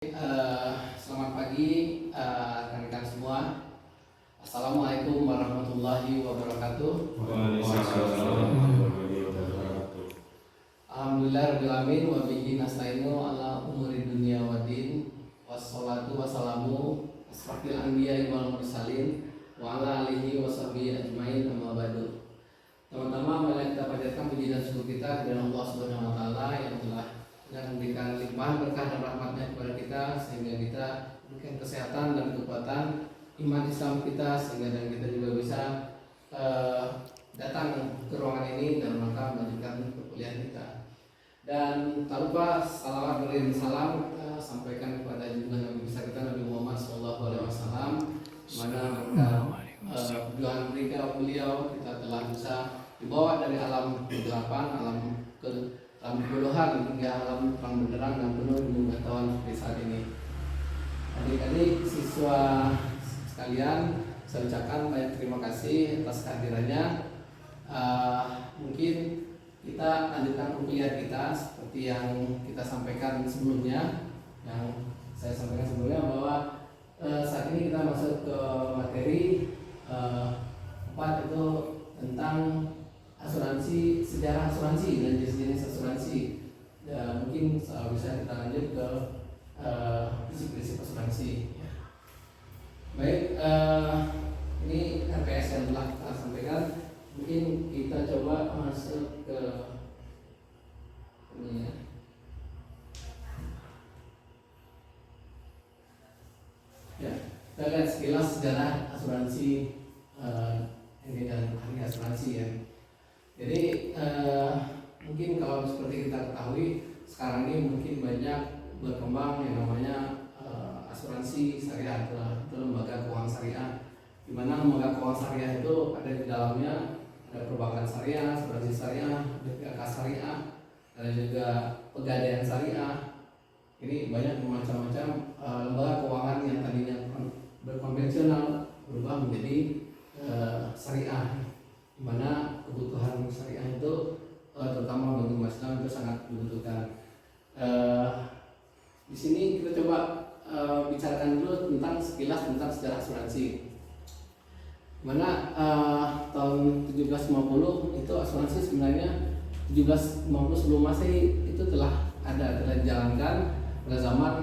Selamat pagi rekan-rekan semua. Assalamualaikum warahmatullahi wabarakatuh. Waalaikumsalam warahmatullahi wabarakatuh. Alhamdulillahirrahmanirrahim. Wa bihi nasta'inu ala umuri dunya waddin. Wassalatu wassalamu asrafil anbiya'i wal mursalin wa ala alihi wa sahbihi ajmain, amma ba'du. Teman-teman, mari kita panjatkan puji dan syukur kita kepada Allah Subhanahu wa taala yang telah memberikan limpahan berkah dan rahmatnya kepada kita, sehingga kita memberikan kesehatan dan kekuatan iman Islam kita, sehingga dan kita juga bisa datang ke ruangan ini dalam rangka melanjutkan perkuliahan kita. Dan tak lupa salawat beriring salam sampaikan kepada junjungan Nabi besar kita Nabi Muhammad SAW, mana perjuangan mereka beliau kita telah bisa dibawa dari alam kegelapan, alam kebodohan hingga alam terang benderang dan penuh dengan pengetahuan seperti saat ini. Adik-adik siswa sekalian, saya ucapkan banyak terima kasih atas kehadirannya. Mungkin kita lanjutkan kuliah kita seperti yang kita sampaikan sebelumnya, yang saya sampaikan sebelumnya bahwa saat ini kita masuk ke materi 4, itu tentang asuransi, sejarah asuransi dan jenis-jenis asuransi. Ya, mungkin bisa kita lanjut ke prinsip-prinsip asuransi. Baik, ini RPS yang telah kita sampaikan. Mungkin kita coba masuk ke ini ya. Ya, kita lihat sekilas sejarah asuransi ini dan ahli asuransi ya. Jadi mungkin kalau seperti kita ketahui sekarang ini mungkin banyak berkembang yang namanya asuransi syariah atau lembaga keuangan syariah, di mana lembaga keuangan syariah itu ada di dalamnya ada perbankan syariah, asuransi syariah, BPK syariah, ada juga pegadaian syariah. Ini banyak macam-macam lembaga keuangan yang tadinya berkonvensional berubah menjadi syariah, di mana kebutuhan syariah itu terutama bagi umat Islam itu sangat dibutuhkan. Di sini kita coba bicarakan dulu tentang sekilas tentang sejarah asuransi. Mana tahun 1750 itu asuransi sebenarnya 1750 sebelum Masehi itu telah dijalankan pada zaman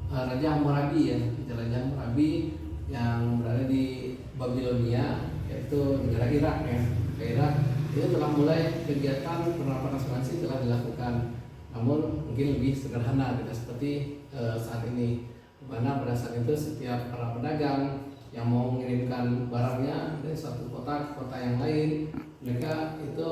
Raja Hammurabi ya, Raja Hammurabi yang berada di Babilonia, yaitu negara Irak ya. Irak itu telah mulai kegiatan penerapan asuransi telah dilakukan, namun mungkin lebih sederhana tidak seperti saat ini, di mana pada saat itu setiap para pedagang yang mau mengirimkan barangnya dari suatu kota ke kota yang lain, mereka itu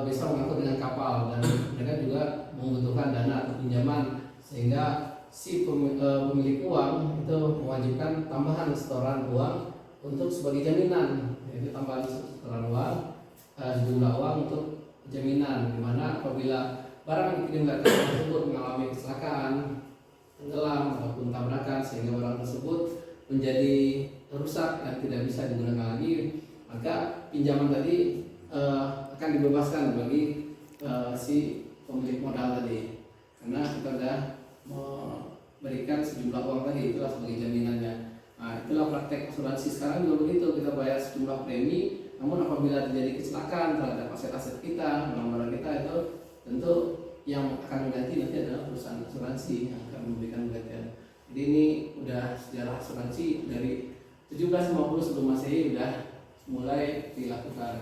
bisa mengangkut dengan kapal, dan mereka juga membutuhkan dana atau pinjaman, sehingga si pemilik uang itu mewajibkan tambahan setoran uang untuk sebagai jaminan, yaitu tambahan setoran uang, sejumlah uang untuk jaminan, di mana apabila barang yang dikirimkan tersebut mengalami kecelakaan, tenggelam ataupun tabrakan sehingga barang tersebut menjadi rusak dan tidak bisa digunakan lagi, maka pinjaman tadi akan dibebaskan bagi si pemilik modal tadi, karena kita sudah memberikan sejumlah uang tadi, itulah sebagai jaminannya. Nah, itulah praktek asuransi sekarang juga begitu, kita bayar sejumlah premi, namun apabila terjadi kecelakaan terhadap aset-aset kita, barang-barang kita, itu tentu yang akan mengganti nanti adalah perusahaan asuransi yang akan memberikan gantian. Jadi ini udah sejarah asuransi dari 1750 sebelum Masehi udah mulai dilakukan.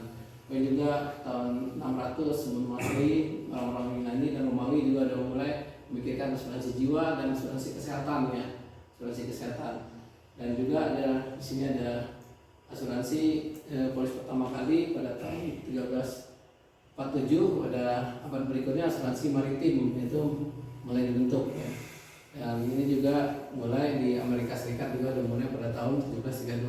Dan juga tahun 600 sebelum Masehi orang-orang Yunani dan Romawi juga udah mulai memikirkan asuransi jiwa dan asuransi kesehatan ya, asuransi kesehatan. Dan juga ada di sini ada asuransi polis pertama kali pada tahun 1347, pada abad berikutnya asuransi maritim itu mulai dibentuk ya. Dan ini juga mulai di Amerika Serikat juga udah mulai pada tahun 1732.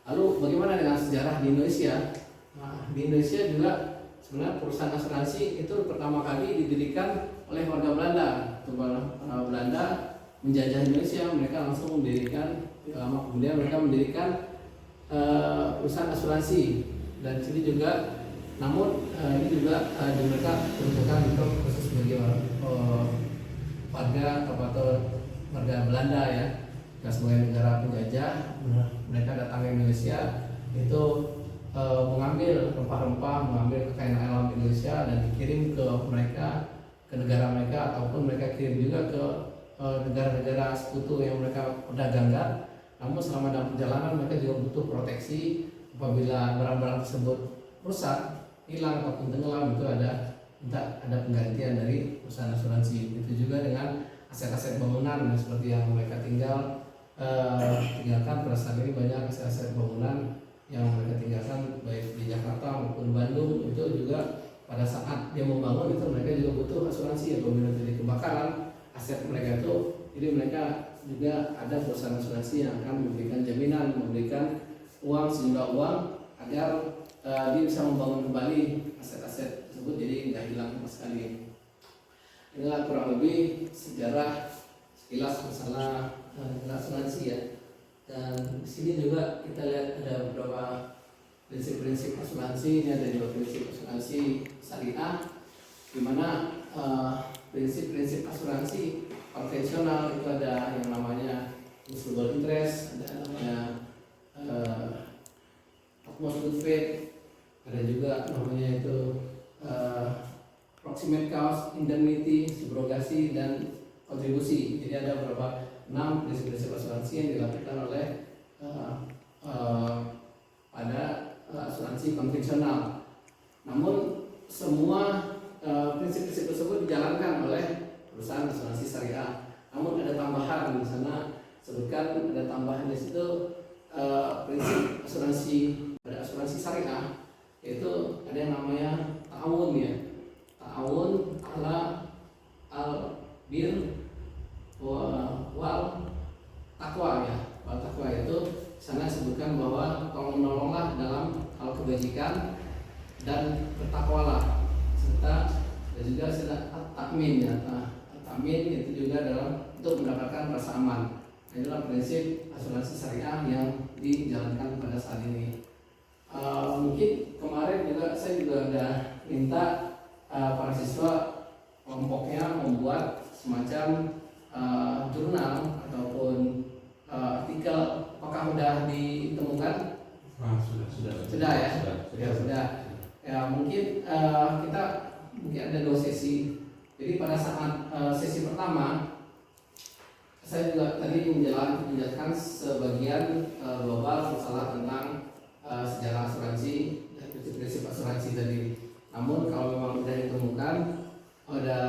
Lalu bagaimana dengan sejarah di Indonesia? Nah, di Indonesia juga sebenarnya perusahaan asuransi itu pertama kali didirikan oleh warga Belanda. Belanda menjajah Indonesia, mereka langsung mendirikan, lama kemudian mereka mendirikan perusahaan asuransi. Dan di sini juga, namun ini juga mereka peruntukan untuk khusus bagi warga atau warga Belanda ya, sebagai negara penjajah mereka datang ke Indonesia itu mengambil rempah-rempah, mengambil kekayaan alam Indonesia dan dikirim ke mereka, ke negara mereka, ataupun mereka kirim juga ke negara-negara sekutu yang mereka perdagangkan. Namun selama dalam perjalanan mereka juga butuh proteksi apabila barang-barang tersebut rusak, hilang ataupun tenggelam, itu ada penggantian dari perusahaan asuransi. Itu juga dengan aset-aset bangunan seperti yang mereka tinggalkan. Pada saat ini banyak aset-aset bangunan yang mereka tinggalkan baik di Jakarta maupun Bandung, itu juga pada saat dia membangun itu mereka juga butuh asuransi apabila terjadi kebakaran aset mereka itu. Jadi mereka juga ada perusahaan asuransi yang akan memberikan jaminan, memberikan uang, sejumlah uang agar dia bisa membangun kembali aset-aset tersebut, jadi nggak hilang sama sekali. Inilah kurang lebih sejarah sekilas masalah asuransi ya. Dan di sini juga kita lihat ada beberapa prinsip-prinsip asuransi. Ini ada juga prinsip asuransi syariah, di mana prinsip-prinsip asuransi konvensional itu ada yang namanya mutual interest, ada namanya utmost good faith, ada juga namanya itu proximate cause, indemnity, subrogasi, dan kontribusi. Jadi ada beberapa 6 prinsip-prinsip asuransi yang dilakukan oleh pada asuransi konvensional. Namun semua prinsip-prinsip tersebut dijalankan oleh perusahaan asuransi syariah. Namun ada tambahan di sana, sebutkan ada tambahan di situ prinsip asuransi pada asuransi syariah, yaitu ada yang namanya ta'awun ya. Ta'awun ala al-bir wal takwa ya. Wal takwa itu sana sebutkan bahwa tolong menolonglah dalam hal kebajikan dan bertakwalah, serta dan juga takmin ya. Takmin itu juga dalam untuk mendapatkan rasa aman. Inilah prinsip asuransi syariah yang dijalankan pada saat ini. Mungkin kemarin juga saya juga ada minta para siswa kelompoknya membuat semacam jurnal ataupun artikel. Apakah sudah ditemukan? Sudah ya. Sudah. Ya mungkin kita ada 2 sesi. Jadi pada saat sesi pertama saya juga tadi menjelaskan sebagian global masalah tentang sejarah asuransi dan prinsip-prinsip asuransi tadi. Namun kalau memang sudah ditemukan, sudah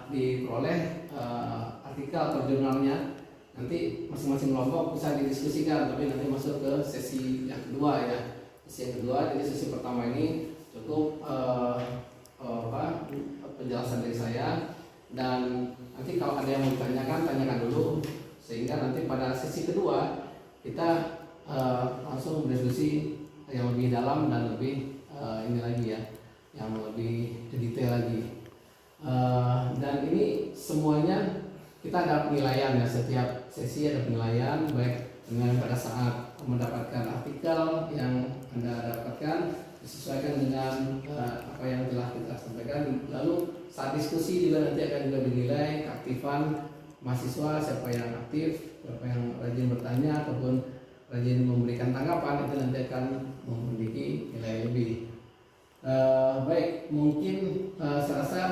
diperoleh artikel atau jurnalnya, nanti masing-masing kelompok bisa didiskusikan, tapi nanti masuk ke sesi yang kedua ya. Sesi yang kedua, jadi sesi pertama ini cukup penjelasan dari saya, dan nanti kalau ada yang mau ditanyakan, tanyakan dulu, sehingga nanti pada sesi kedua kita langsung berdiskusi yang lebih dalam dan lebih ini lagi ya, yang lebih detail lagi. Dan ini semuanya kita ada penilaian ya, setiap sesi ada penilaian, baik dengan pada saat mendapatkan artikel yang Anda dapatkan disesuaikan dengan apa yang telah kita sampaikan. Lalu saat diskusi juga nanti akan juga dinilai keaktifan mahasiswa, siapa yang aktif, siapa yang rajin bertanya ataupun rajin memberikan tanggapan, itu nanti akan memiliki nilai lebih. Baik, mungkin saya rasa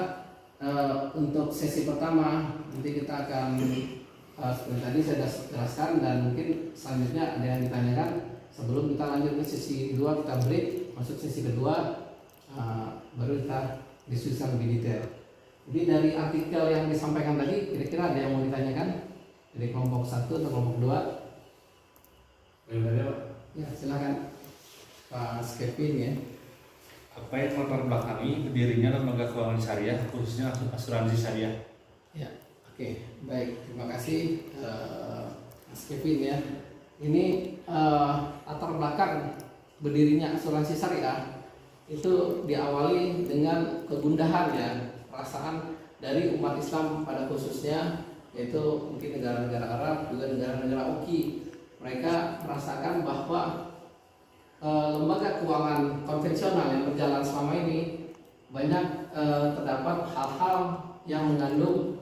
untuk sesi pertama nanti kita akan seperti tadi saya sudah jelaskan, dan mungkin selanjutnya ada yang ditanyakan sebelum kita lanjut ke sesi kedua. Kita break, masuk sesi kedua, baru kita diskusikan lebih detail. Jadi dari artikel yang disampaikan tadi, kira-kira ada yang mau ditanyakan dari kelompok 1 atau kelompok 2? Ya, silakan Pak Kevin ya. Apa yang latar belakangi berdirinya lembaga keuangan syariah, khususnya asuransi syariah? Ya, oke, baik, terima kasih Mas Kevin ya. Ini latar belakang berdirinya asuransi syariah itu diawali dengan kegundahan ya, perasaan dari umat Islam pada khususnya, yaitu mungkin negara-negara Arab, juga negara-negara UKI. Mereka merasakan bahwa lembaga keuangan konvensional yang berjalan selama ini banyak terdapat hal-hal yang mengandung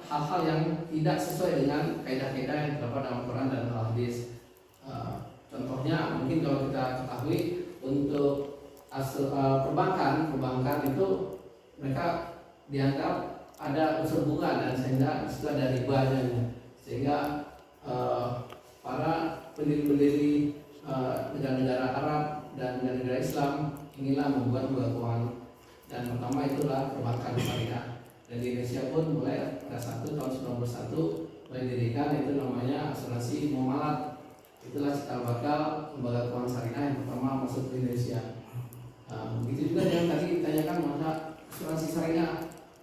hal-hal yang tidak sesuai dengan kaidah-kaidah yang terdapat dalam Quran dan hadis. Contohnya mungkin kalau kita ketahui untuk perbankan itu mereka dianggap ada unsur bunga dan sehingga itu ada ribanya, sehingga para pendiri-pendiri negara-negara Arab dan negara-negara Islam inilah membuat lembaga keuangan, dan pertama itulah perbankan syariah. Dan di Indonesia pun mulai pada tahun 1991 mulai didirikan itu namanya asuransi muamalat. Itulah cikal bakal lembaga keuangan syariah yang pertama masuk ke Indonesia. Begitu juga yang tadi ditanyakan mengenai asuransi syariah.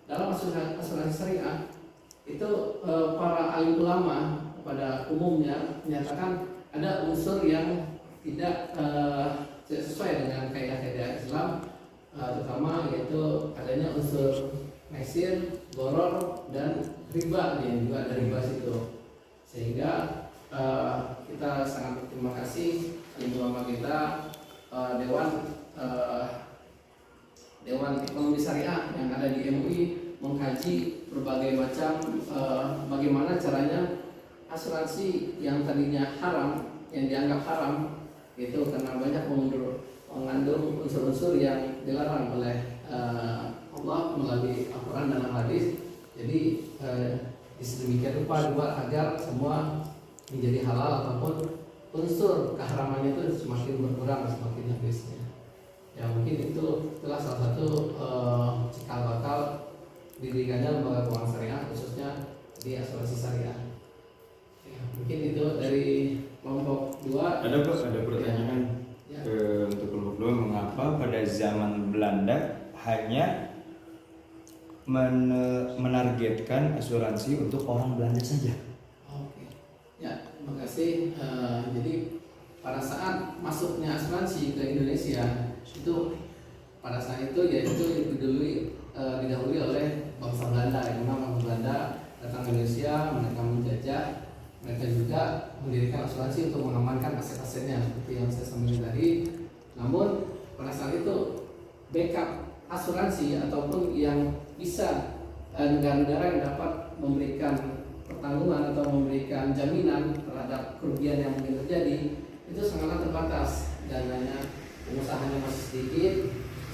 Dalam asuransi syariah itu para alim ulama pada umumnya menyatakan ada unsur yang tidak sesuai dengan kaidah-kaidah Islam, terutama yaitu adanya unsur mesir, goror, dan riba yang juga ada riba situ. Sehingga kita sangat berterima kasih ulama kita, Dewan Ekonomi Syariah yang ada di MUI mengkaji berbagai macam bagaimana caranya asuransi yang tadinya haram, yang dianggap haram itu karena banyak mengandung unsur-unsur yang dilarang oleh Allah melalui Al-Quran dan Al-Hadis. Jadi sedemikian rupa agar semua menjadi halal ataupun unsur keharamannya itu semakin berkurang, semakin habisnya. Ya mungkin itulah salah satu cikal bakal didirikannya lembaga keuangan syariah, khususnya di asuransi syariah. Ya, mungkin itu dari kelompok 2. Ada pertanyaan ya. Untuk kelompok 2, mengapa pada zaman Belanda hanya menargetkan asuransi untuk orang Belanda saja? Oke, ya terima kasih. Jadi pada saat masuknya asuransi ke Indonesia itu pada saat itu yaitu didahului oleh bangsa Belanda. Yang mana bangsa Belanda datang ke Indonesia, mereka menjajah, mereka juga mendirikan asuransi untuk mengamankan aset-asetnya seperti yang saya sampaikan tadi. Namun pada saat itu backup asuransi ataupun yang bisa negara-negara yang dapat memberikan pertanggungan atau memberikan jaminan terhadap kerugian yang mungkin terjadi itu sangatlah terbatas, dananya pengusahanya masih sedikit,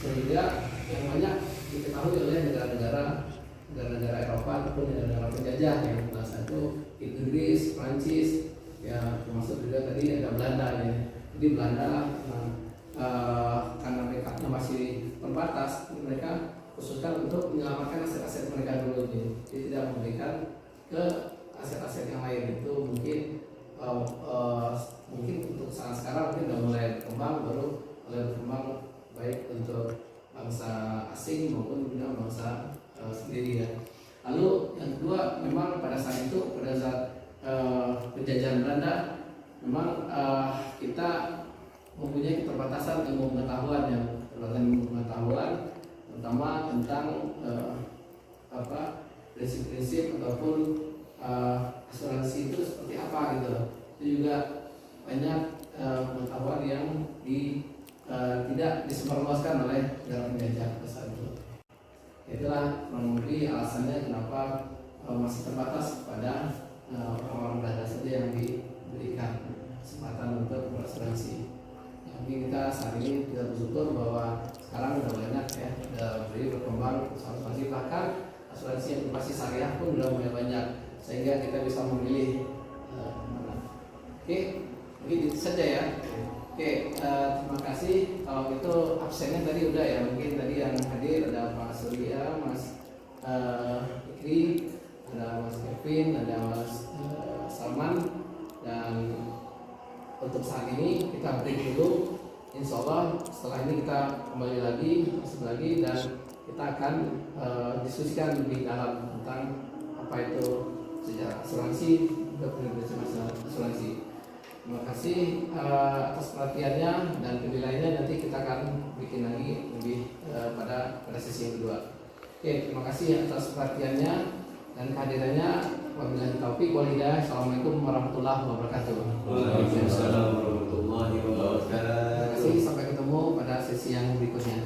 sehingga yang banyak diketahui oleh negara-negara Eropa ataupun negara-negara penjajah yang salah satu Inggris, Prancis, ya termasuk juga tadi ada Belanda ya. Jadi Belanda karena backupnya masih terbatas, mereka khususkan untuk menyelamatkan aset-aset mereka dulu, jadi tidak memberikan ke aset-aset yang lain. Itu mungkin untuk saat sekarang mungkin sudah mulai berkembang baik untuk bangsa asing maupun juga bangsa sendiri ya. Lalu yang kedua, memang pada saat itu pada saat penjajahan Belanda memang kita mempunyai keterbatasan ilmu pengetahuan terutama tentang prinsip-prinsip ataupun asuransi itu seperti apa gitu. Itu juga banyak pengetahuan yang tidak disebarluaskan oleh negara penjajah pada saat itu. Itulah kurang lebih alasannya kenapa masih terbatas pada orang-orang Belanda saja yang diberikan kesempatan untuk berasuransi. Jadi kita saat ini tidak bersyukur bahwa sekarang sudah banyak ya, sudah berkembang asuransi, bahkan asuransi yang berbasis syariah pun sudah mulai banyak, sehingga kita bisa memilih mana. Oke, mungkin itu saja ya. Oke, terima kasih. Kalau itu absennya tadi udah ya, mungkin tadi yang hadir ada Pak Surya, Mas Fikri, ada Mas Kevin, ada Mas Salman, dan untuk saat ini kita break dulu. Insya Allah setelah ini kita kembali lagi, masuk lagi, dan kita akan diskusikan lebih dalam tentang apa itu sejarah asuransi, definisi masalah asuransi. Terima kasih atas perhatiannya, dan penilaiannya nanti kita akan bikin lagi lebih pada sesi yang kedua. Oke, terima kasih atas perhatiannya dan kehadirannya. Wabillahi taufiq wal hidayah. Assalamualaikum warahmatullahi wabarakatuh. Waalaikumsalam warahmatullahi wabarakatuh. Terima kasih, sampai ketemu pada sesi yang berikutnya.